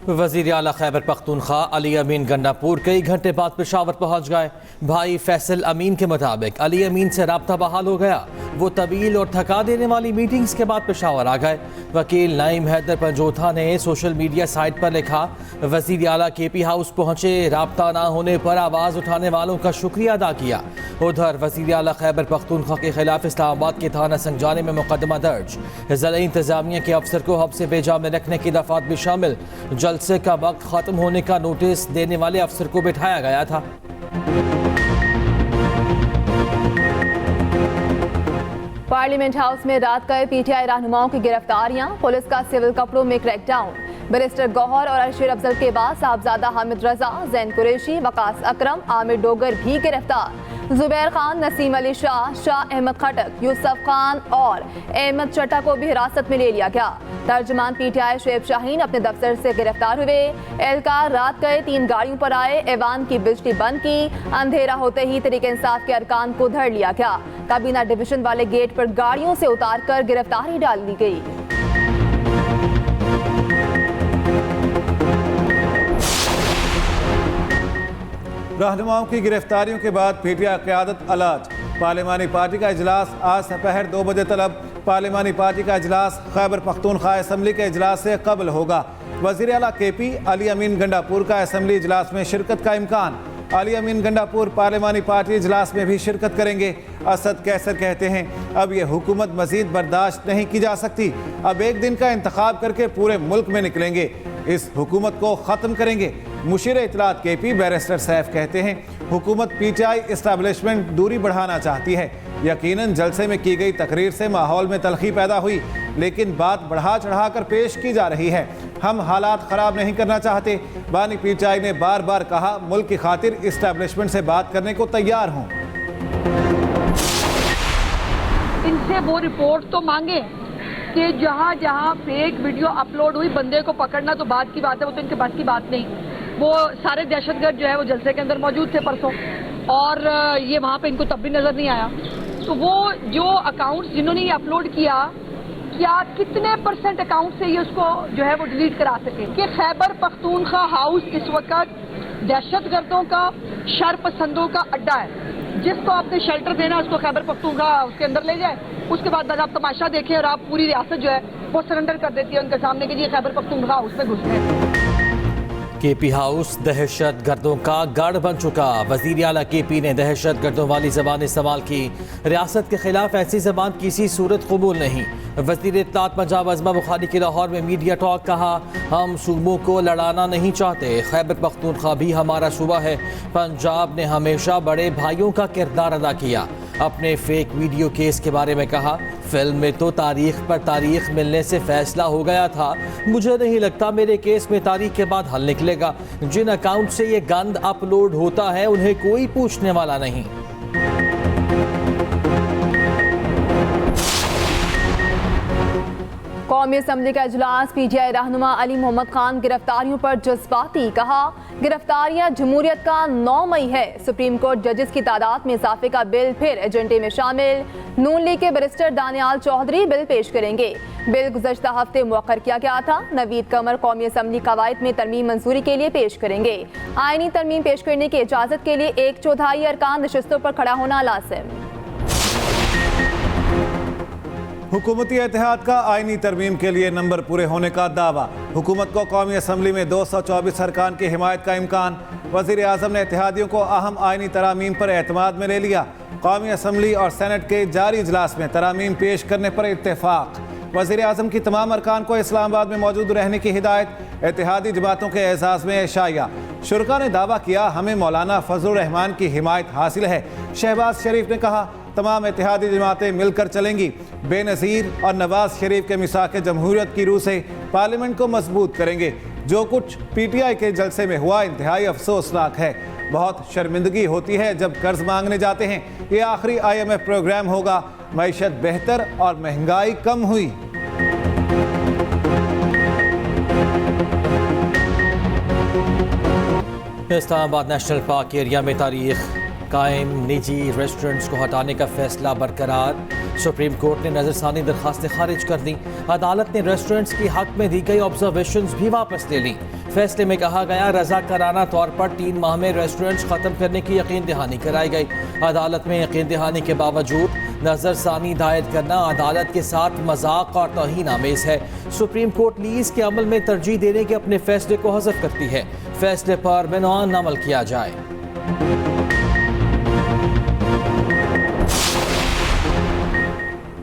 वज़ीर आला खैबर पख्तूनख्वा अली अमीन गंडापुर कई घंटे बाद पेशावर पहुंच गए। भाई फैसल अमीन के मुताबिक अली अमीन से राब्ता बहाल हो गया। वो तवील और थका देने वाली मीटिंग्स के बाद पेशावर आ गए। वकील नईम हैदर पंजोथा ने सोशल मीडिया साइट पर लिखा, वज़ीर आला केपी हाउस पहुंचे, राब्ता ना होने पर आवाज़ उठाने वालों का शुक्रिया अदा किया। उधर वज़ीर आला खैबर पख्तूनख्वा के खिलाफ इस्लामाबाद के थाना संजाने में मुकदमा दर्ज। ज़िला इंतजामिया के अफसर को हब्स से बेजा में रखने की दफात भी शामिल। जलसे का वक्त खत्म होने का नोटिस देने वाले अफसर को बिठाया गया था। पार्लियामेंट हाउस में रात गए पीटीआई रहनुमाओं की गिरफ्तारियां, पुलिस का सिविल कपड़ों में क्रैकडाउन। बैरिस्टर गौहर और अरशद अफजल के बाद साहबजादा हामिद रजा, जैन कुरैशी, वकास अकरम, आमिर डोगर भी गिरफ्तार। जुबैर खान, नसीम अली शाह, शाह अहमद खटक, यूसुफ खान और अहमद चट्टा को भी हिरासत में ले लिया गया। तर्जुमान पीटीआई शुएब शाहीन अपने दफ्तर से गिरफ्तार हुए। एहलकार रात गए 3 गाड़ियों पर आए, ऐवान की बिजली बंद की। अंधेरा होते ही तहरीक इंसाफ के अरकान को धर लिया गया। काबीना डिवीजन वाले गेट पर गाड़ियों से उतारकर गिरफ्तारी डाल दी गई। रहनुमाओं की गिरफ्तारियों के बाद पीटीआई क़यादत अलर्ट। पार्लिमानी पार्टी का इजलास आज दोपहर 2 बजे तलब। पार्लिमानी पार्टी का इजलास खैबर पख्तूनख्वा असम्बली के इजलास से कबल होगा। वज़ीर आला केपी अली अमीन गंडापुर का असम्बली इजलास में शिरकत का इम्कान। अली अमीन गंडापुर पार्लिमानी पार्टी इजलास में भी शिरकत करेंगे। असद कैसर कहते हैं, अब ये हुकूमत मजीद बर्दाश्त नहीं की जा सकती। अब एक दिन का इंतखाब करके पूरे मुल्क में निकलेंगे, इस हुकूमत को ख़त्म करेंगे। मुशीर इत्तलात केपी बैरिस्टर सैफ कहते हैं, हुकूमत पीटीआई इस्टेब्लिशमेंट दूरी बढ़ाना चाहती है। यकीनन जलसे में की गई तकरीर से माहौल में तलखी पैदा हुई, लेकिन बात बढ़ा चढ़ा कर पेश की जा रही है। हम हालात ख़राब नहीं करना चाहते। बानी पीटीआई ने बार बार कहा, मुल्क की खातिर इस्टेब्लिशमेंट से बात करने को तैयार हों। इनसे वो रिपोर्ट तो मांगे कि जहाँ जहाँ फेक वीडियो अपलोड हुई बंदे को पकड़ना तो बात की बात है, वो तो इनके पास की बात नहीं। वो सारे दहशतगर्द जो है वो जलसे के अंदर मौजूद थे परसों, और ये वहाँ पे इनको तब भी नजर नहीं आया। तो वो जो अकाउंट्स जिन्होंने ये अपलोड किया, क्या कितने % अकाउंट से ये उसको जो है वो डिलीट करा सके? कि खैबर पख्तूनख्वा हाउस इस वक्त दहशतगर्दों का, शर पसंदों का अड्डा है। जिसको आपने शेल्टर देना उसको खैबर पख्तूनख्वा उसके अंदर ले जाए, उसके बाद आप तमाशा देखें और आप पूरी रियासत जो है वो सरेंडर कर देती है उनके सामने कि ये खैबर पख्तूनख्वा हाउस में घुस गए। केपी हाउस दहशत गर्दों का गढ़ बन चुका। वज़ीर आला केपी ने दहशत गर्दों वाली ज़बान इस्तेमाल की। रियासत के खिलाफ ऐसी ज़बान किसी सूरत कबूल नहीं। वज़ीर इत्तलात पंजाब अज़मा बुखारी की लाहौर में मीडिया टॉक कहा, हम सूबों को लड़ाना नहीं चाहते, खैबर पख्तूनख्वा भी हमारा सूबा है। पंजाब ने हमेशा बड़े भाइयों का किरदार अदा किया। अपने फेक वीडियो केस के बारे में कहा, फिल्म में तो तारीख पर तारीख मिलने से फैसला हो गया था। मुझे नहीं लगता मेरे केस में तारीख के बाद हल निकलेगा। जिन अकाउंट से ये गंद अपलोड होता है उन्हें कोई पूछने वाला नहीं। कौमी असम्बली का इजलास, पीटीआई रहनुमा अली मोहम्मद खान गिरफ्तारियों पर जज्बाती, कहा गिरफ्तारियां जमहूरियत का 9 मई है। सुप्रीम कोर्ट जजेस की तादाद में इजाफे का बिल फिर एजेंडे में शामिल। नून लीग के बैरिस्टर दानियाल चौधरी बिल पेश करेंगे। बिल गुज़श्ता हफ्ते मुअक्खर किया गया था। नवीद कमर कौमी असम्बली कवायद में तरमीम मंजूरी के लिए पेश करेंगे। आईनी तरमीम पेश करने की इजाज़त के लिए 1/4 अरकान नशिस्तों पर खड़ा होना लाजिम। हुकूमती इत्तेहाद का आईनी तरमीम के लिए नंबर पूरे होने का दावा। हुकूमत को कौमी असम्बली में 224 अरकान की हिमायत का इम्कान। वज़ीर आज़म ने इत्तेहादियों को अहम आईनी तरामीम पर एतमाद में ले लिया। कौमी असम्बली और सेनेट के जारी इजलास में तरामीम पेश करने पर इत्तेफाक। वज़ीर आज़म की तमाम अरकान को इस्लामाबाद में मौजूद रहने की हिदायत। इत्तेहादी जमातों के एजाज़ में एशाया। शुरका ने दावा किया, हमें मौलाना फजलुर रहमान की हिमायत हासिल है। शहबाज शरीफ ने कहा, तमाम इत्तेहादी जमातें मिलकर चलेंगी। बेनज़ीर और नवाज शरीफ के मिसाक जमहूरियत की रूह से पार्लियामेंट को मजबूत करेंगे। जो कुछ पीटीआई के जलसे में हुआ इंतहाई अफसोसनाक है। बहुत शर्मिंदगी होती है जब कर्ज मांगने जाते हैं। ये आखिरी IMF प्रोग्राम होगा। मईशत बेहतर और महंगाई कम हुई। इस्लामाबाद नेशनल पार्क एरिया में तारीख कायम निजी रेस्टोरेंट्स को हटाने का फैसला बरकरार। सुप्रीम कोर्ट ने नजरसानी दरखास्तें खारिज कर दी। अदालत ने रेस्टोरेंट्स की हक में दी गई ऑब्जर्वेशंस भी वापस ले ली। फैसले में कहा गया रज़ाकाराना तौर पर 3 माह में रेस्टोरेंट्स ख़त्म करने की यकीन दहानी कराई गई। अदालत में यकीन दहानी के बावजूद नज़रसानी दायर करना अदालत के साथ मजाक और तौहीन आमेज़ है। सुप्रीम कोर्ट लीज के अमल में तरजीह देने के अपने फैसले को हज़फ करती है। फैसले पर बिनौन अमल किया जाए।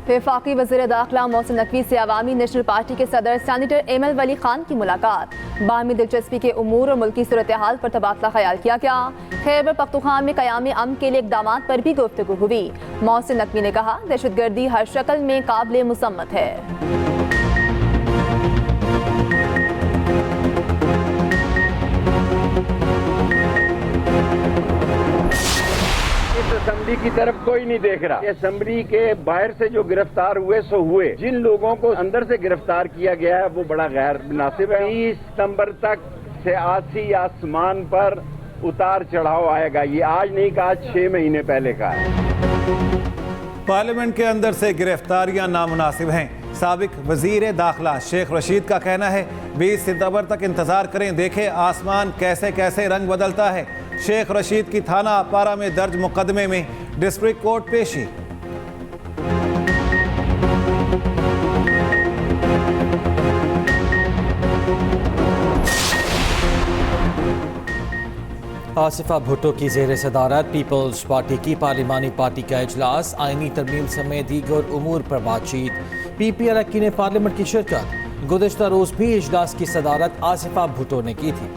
वफाकी वज़ीर दाखिला मोहसिन नकवी से अवामी नेशनल पार्टी के सदर सेनेटर एमएल वली खान की मुलाकात। बाहमी दिलचस्पी के उमूर और मुल्की सूरत हाल पर तबादला ख्याल किया गया। खैबर पख्तूनख्वा में क़याम अमन के लिए इक़दाम पर भी गुफ्तगू हुई। मोहसिन नकवी ने कहा दहशतगर्दी हर शक्ल में काबिल मुसम्मत है। असेंबली की तरफ कोई नहीं देख रहा। असेंबली के बाहर से जो गिरफ्तार हुए सो हुए, जिन लोगों को अंदर से गिरफ्तार किया गया है वो बड़ा गैर मुनासिब है। 30 सितंबर तक सियासी आसमान पर उतार चढ़ाव आएगा। ये आज नहीं कहा, 6 महीने पहले का है। पार्लियामेंट के अंदर से गिरफ्तारियां नामुनासिब हैं। साबिक वजीर दाखिला शेख रशीद का कहना है 20 सितंबर तक इंतजार करें, देखें आसमान कैसे कैसे रंग बदलता है। शेख रशीद की थाना अपारा में दर्ज मुकदमे में डिस्ट्रिक्ट कोर्ट पेशी। आसिफा भुट्टो की ज़ेर सदारत पीपल्स पार्टी की पार्लिमानी पार्टी का इजलास, आईनी तरमीम समेत दीगर उमूर पर बातचीत। PPLK ने पार्लियामेंट की शिरकत। गुज़िश्ता रोज़ भी इजलास की सदारत आसिफा भुट्टो ने की थी।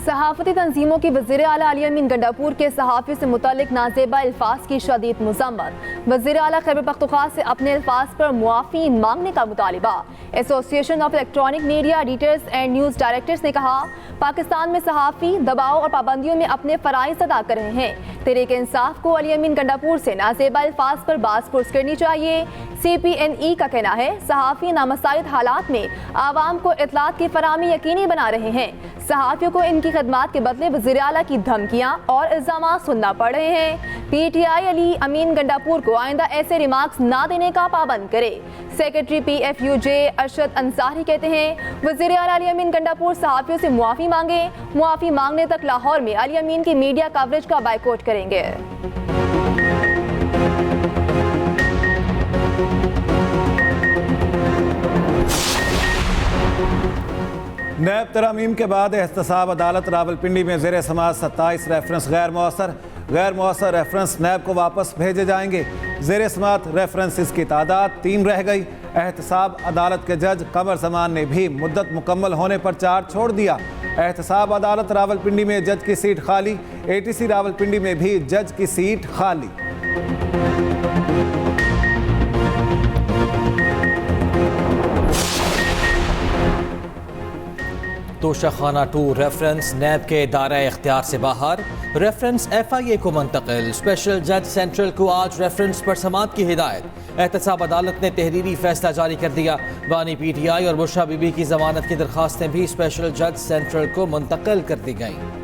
सहाफती तंजीमों की वज़ीर आला अली अमीन गंडापुर के सहाफ़ी से मुतालिक नाजेबा अल्फाज की शदीद मज़म्मत। वज़ीर आला खैबर पख्तूनख्वा से अपने अल्फाज पर मुआफ़ी मांगने का मुतालिबा। Association of Electronic Media Editors and News Directors ने कहा पाकिस्तान में सहाफ़ी दबाव और पाबंदियों में अपने फ़राइज़ अदा कर रहे हैं। तहरीक इंसाफ को अली अमीन गंडापुर से नाजेबा अल्फाज पर बात पुरस करनी चाहिए। CPNE का कहना है सहाफ़ी नामसाइद हालात में आवाम को इतलात की फराहमी यकीनी बना रहे हैं। सहाफ़ियों को इनकी खदमात के बदले वज़ीर आला की धमकियाँ और इल्ज़ाम सुनना पड़ रहे हैं। PTI अली अमीन गंडापुर को आइंदा ऐसे रिमार्क्स ना देने का पाबंद करे। सेक्रेटरी PFUJ अरशद अंसारी कहते हैं वज़ीर आला अली अमीन गंडापुर सहाफ़ियों से मुआफ़ी मांगे। मुआफ़ी मांगने तक लाहौर में अली अमीन की मीडिया कवरेज का बाइकआउट करेंगे। नैब तरामीम के बाद एहतसाब अदालत रावलपिंडी में ज़ेर समाअत 27 रेफरेंस गैर मौसर रेफरेंस नैब को वापस भेजे जाएंगे। ज़ेर समाअत रेफरेंसेस की तादाद 3 रह गई। एहतसाब अदालत के जज कमर जमान ने भी मुद्दत मुकम्मल होने पर चार्ज छोड़ दिया। एहतसाब अदालत रावलपिंडी में जज की सीट खाली, ATC रावलपिंडी में भी जज की सीट खाली। तोशाखाना 2 रेफरेंस नैब के दायरा इख्तियार से बाहर। रेफरेंस FIA को मुंतकिल। स्पेशल जज सेंट्रल को आज रेफरेंस पर समाअत की हिदायत। एहतसाब अदालत ने तहरीरी फैसला जारी कर दिया। बानी PTI और बुशरा बीबी की जमानत की दरखास्तें भी स्पेशल जज सेंट्रल को मुंतकिल कर दी गईं।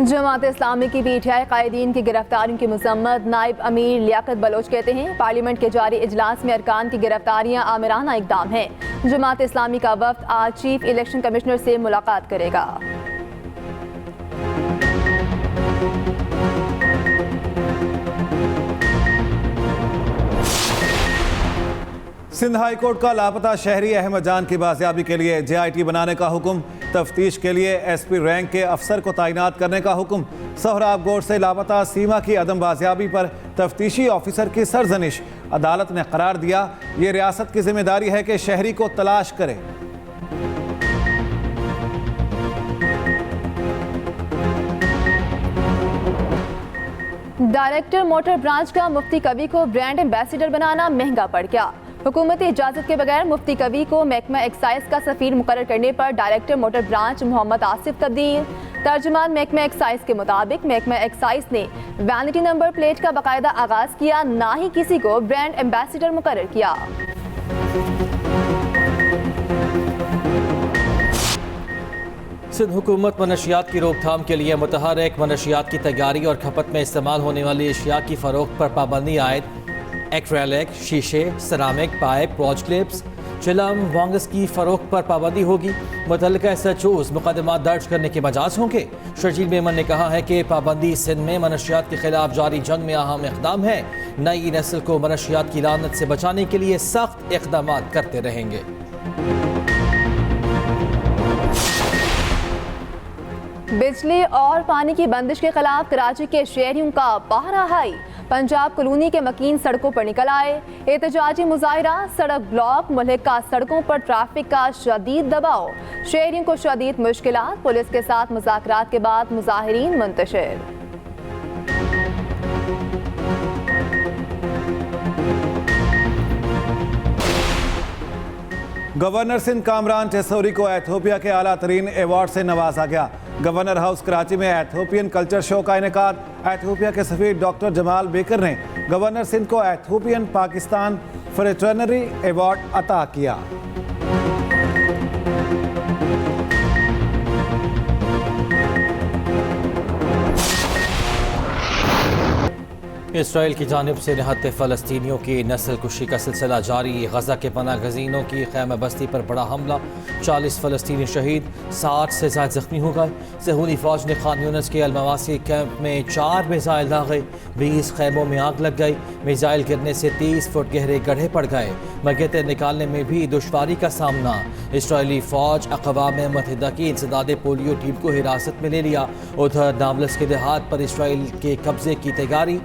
जमात इस्लामी की PTI कायदीन की गिरफ्तारियों की मजम्मत। नायब अमीर लियाकत बलोच कहते हैं पार्लियामेंट के जारी इजलास में अरकान की गिरफ्तारियां आमिराना इकदाम है। जमात इस्लामी का वफ्द आज चीफ इलेक्शन कमिश्नर से मुलाकात करेगा। सिंध हाई कोर्ट का लापता शहरी अहमद जान की बाजियाबी के लिए JIT बनाने का हुक्म। तफ्तीश के लिए SP रैंक के अफसर को तैनात करने का हुक्म। सोहराब गोड से लापता सीमा की अदम बाजियाबी पर तफ्तीशी ऑफिसर की सरजनिश। अदालत ने करार दिया ये रियासत की जिम्मेदारी है कि शहरी को तलाश करे। डायरेक्टर मोटर ब्रांच का मुफ्ती कवी को ब्रांड एम्बेसडर बनाना महंगा पड़ गया। हुकूमती इजाजत के बगैर मुफ्ती कवी को महकमा एक्साइज का सफीर मुकर्रर करने पर director motor branch Mohammad Asif तब्दील। तर्जुमान महकमा एक्साइज के मुताबिक महकमा एक्साइज ने वैनिटी नंबर प्लेट का बाकायदा आगाज किया, ना ही किसी को ब्रांड एम्बेसडर मुकर्रर किया। सिंध हुकूमत मनशियात की रोकथाम के लिए मुतहर्रिक मनशियात की तैयारी और खपत में इस्तेमाल होने वाली अशिया की फ़रोख्त पर पाबंदी आयद एक्रेलिक, शीशे, सरामिक, पाइप, वॉच क्लिप्स, चिलम, वांगस की फ़रोख्त पर पाबंदी होगी। मुतल्लिका SHOs मुकदमा दर्ज करने के मजाज होंगे। शर्जील मेमन ने कहा है कि पाबंदी सिंध में मनशियात के खिलाफ जारी जंग में अहम इक़दाम है। नई नस्ल को मनशियात की लानत से बचाने के लिए सख्त इक़दाम करते रहेंगे। बिजली और पानी की बंदिश के खिलाफ कराची के शहरियों का पहरा हाई। पंजाब कॉलोनी के मकीन सड़कों पर निकल आए। एहतजाजी मुजाहिरा, सड़क ब्लॉक, मुल्हिका सड़कों पर ट्रैफिक का शदीद दबाव, शहरियों को शदीद मुश्किलात। पुलिस के साथ मुज़ाकरात के बाद मुजाहिरीन मुंतशिर। गवर्नर सिंध कामरान टेसौरी को एथियोपिया के आला तरीन अवार्ड से नवाजा गया। गवर्नर हाउस कराची में एथियोपियन कल्चर शो का इनेकाद। एथियोपिया के सफीर डॉक्टर जमाल बेकर ने गवर्नर सिंध को एथियोपियन पाकिस्तान फ्रेटर्नरी अवार्ड अता किया। इसराइल की जानिब से निहत्ते फ़लस्तीनियों की नस्ल कुशी का सिलसिला जारी। गजा के पनाह गज़ीनों की खैमा बस्ती पर बड़ा हमला, 40 फ़लस्तीनी शहीद, 60 से ज़्यादा ज़ख्मी हो गए। सहूनी फ़ौज ने खान यूनिस के अलमवासी कैंप में 4 मिसाइल दागे, 20 खैमों में आग लग गई। मिसाइल गिरने से 30 फुट गहरे गड्ढे पड़ गए। मगेते निकालने में भी दुश्वारी का सामना। इसराइली फ़ौज अक़वाम मुत्तहिदा की इंसदाद पोलियो टीम को हिरासत में ले लिया। उधर नाबलस के देहात पर इसराइल के कब्जे की तैयारी।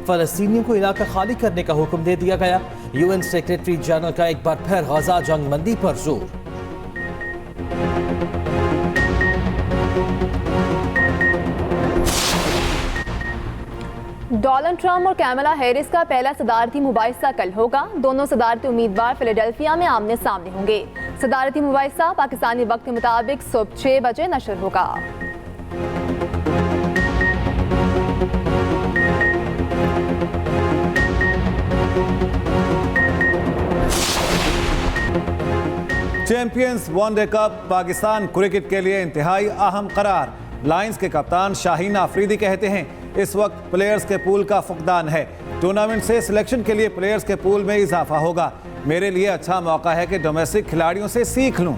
फ़लस्तीनियों को इलाका खाली करने का हुक्म दे दिया गया। UN सेक्रेटरी जनरल का एक बार फिर गजा जंगबंदी पर जोर। डोनाल्ड ट्रंप और कैमला हैरिस का पहला सदारती मुबाहिसा कल होगा। दोनों सदारती उम्मीदवार फिलाडेल्फिया में आमने सामने होंगे। सदारती मुबाहिसा पाकिस्तानी वक्त के मुताबिक सुबह 6 बजे नशर होगा। Champions one day cup Pakistan cricket के लिए इंतहाई अहम करार। लायंस के कप्तान शाहीन आफरीदी कहते हैं इस वक्त प्लेयर्स के पूल का फुकदान है। टूर्नामेंट से सिलेक्शन के लिए प्लेयर्स के पूल में इजाफा होगा। मेरे लिए अच्छा मौका है कि डोमेस्टिक खिलाड़ियों से सीख लूं।